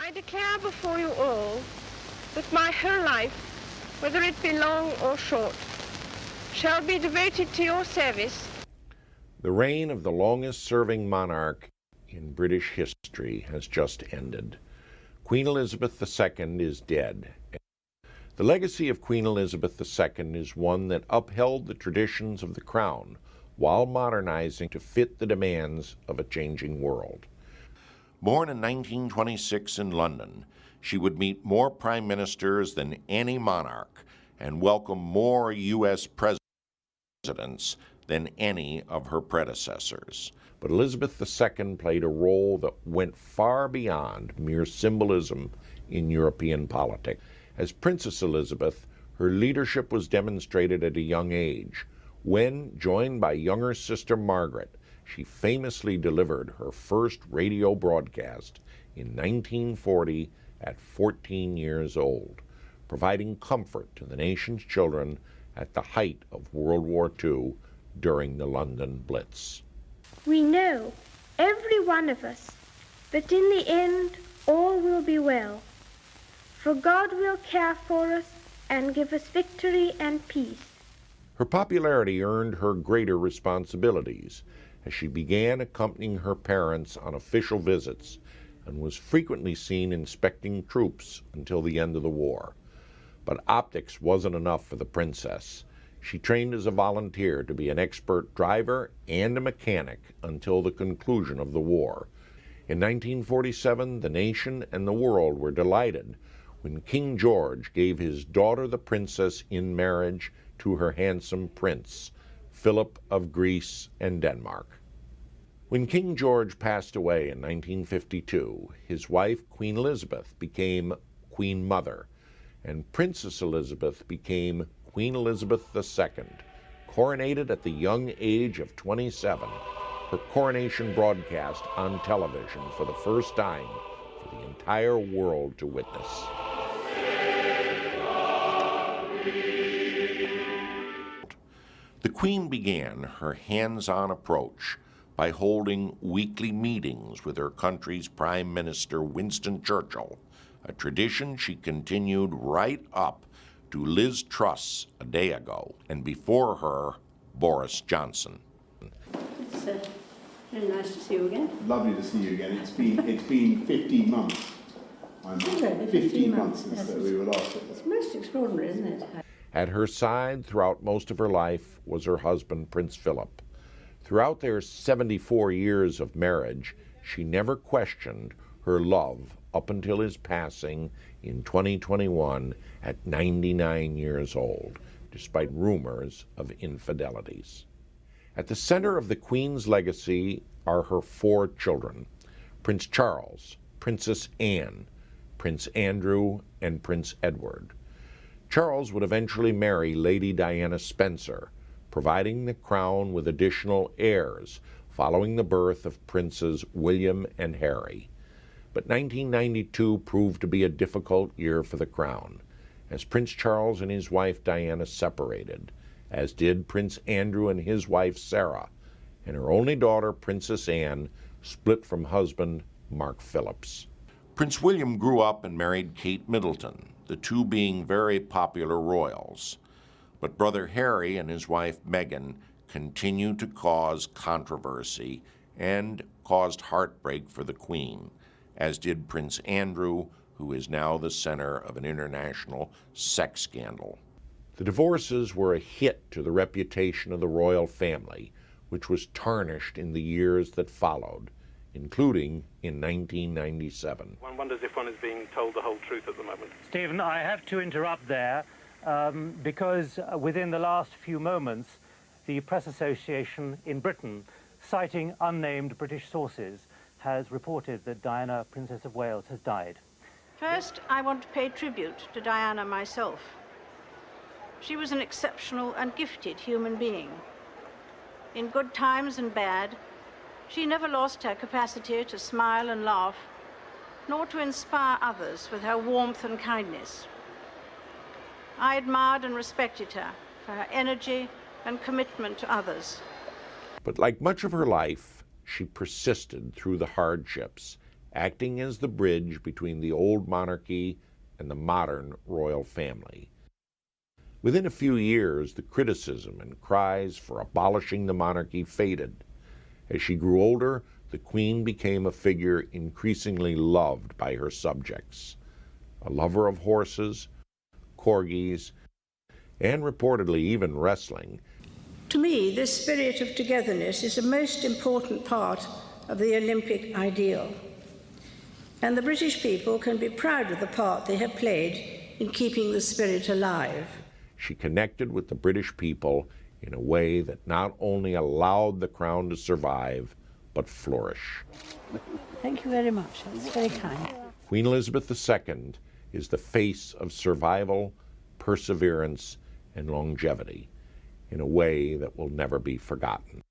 I declare before you all that my whole life, whether it be long or short, shall be devoted to your service. The reign of the longest-serving monarch in British history has just ended. Queen Elizabeth II is dead. The legacy of Queen Elizabeth II is one that upheld the traditions of the crown while modernizing to fit the demands of a changing world. Born in 1926 in London, she would meet more prime ministers than any monarch and welcome more U.S. presidents than any of her predecessors. But Elizabeth II played a role that went far beyond mere symbolism in European politics. As Princess Elizabeth, her leadership was demonstrated at a young age, when, joined by younger sister Margaret, she famously delivered her first radio broadcast in 1940 at 14 years old, providing comfort to the nation's children at the height of World War II during the London Blitz. We know, every one of us, that in the end all will be well, for God will care for us and give us victory and peace. Her popularity earned her greater responsibilities as she began accompanying her parents on official visits and was frequently seen inspecting troops until the end of the war. But optics wasn't enough for the princess. She trained as a volunteer to be an expert driver and a mechanic until the conclusion of the war. In 1947, the nation and the world were delighted when King George gave his daughter the princess in marriage to her handsome prince, Philip of Greece and Denmark. When King George passed away in 1952, his wife, Queen Elizabeth, became Queen Mother, and Princess Elizabeth became Queen Elizabeth II, coronated at the young age of 27, her coronation broadcast on television for the first time for the entire world to witness. The Queen began her hands-on approach by holding weekly meetings with her country's Prime Minister Winston Churchill, a tradition she continued right up to Liz Truss a day ago, and before her, Boris Johnson. It's really nice to see you again. Lovely to see you again. It's been 15 months. 15 months since we were last. It's most extraordinary, isn't it? At her side throughout most of her life was her husband, Prince Philip. Throughout their 74 years of marriage, she never questioned her love up until his passing in 2021 at 99 years old, despite rumors of infidelities. At the center of the Queen's legacy are her 4 children: Prince Charles, Princess Anne, Prince Andrew, and Prince Edward. Charles would eventually marry Lady Diana Spencer, providing the crown with additional heirs following the birth of Princes William and Harry. But 1992 proved to be a difficult year for the crown, as Prince Charles and his wife Diana separated, as did Prince Andrew and his wife Sarah, and her only daughter, Princess Anne, split from husband Mark Phillips. Prince William grew up and married Kate Middleton, the two being very popular royals. But brother Harry and his wife Meghan continued to cause controversy and caused heartbreak for the Queen, as did Prince Andrew, who is now the center of an international sex scandal. The divorces were a hit to the reputation of the royal family, which was tarnished in the years that followed, including in 1997. One wonders if one is being told the whole truth at the moment. Stephen, I have to interrupt there because within the last few moments, the Press Association in Britain, citing unnamed British sources, has reported that Diana, Princess of Wales, has died. First, I want to pay tribute to Diana myself. She was an exceptional and gifted human being. In good times and bad, she never lost her capacity to smile and laugh, nor to inspire others with her warmth and kindness. I admired and respected her for her energy and commitment to others. But like much of her life, she persisted through the hardships, acting as the bridge between the old monarchy and the modern royal family. Within a few years, the criticism and cries for abolishing the monarchy faded. As she grew older, the Queen became a figure increasingly loved by her subjects. A lover of horses, corgis, and reportedly even wrestling. To me, this spirit of togetherness is a most important part of the Olympic ideal. And the British people can be proud of the part they have played in keeping the spirit alive. She connected with the British people in a way that not only allowed the crown to survive, but flourish. Thank you very much. That's very kind. Queen Elizabeth II is the face of survival, perseverance, and longevity in a way that will never be forgotten.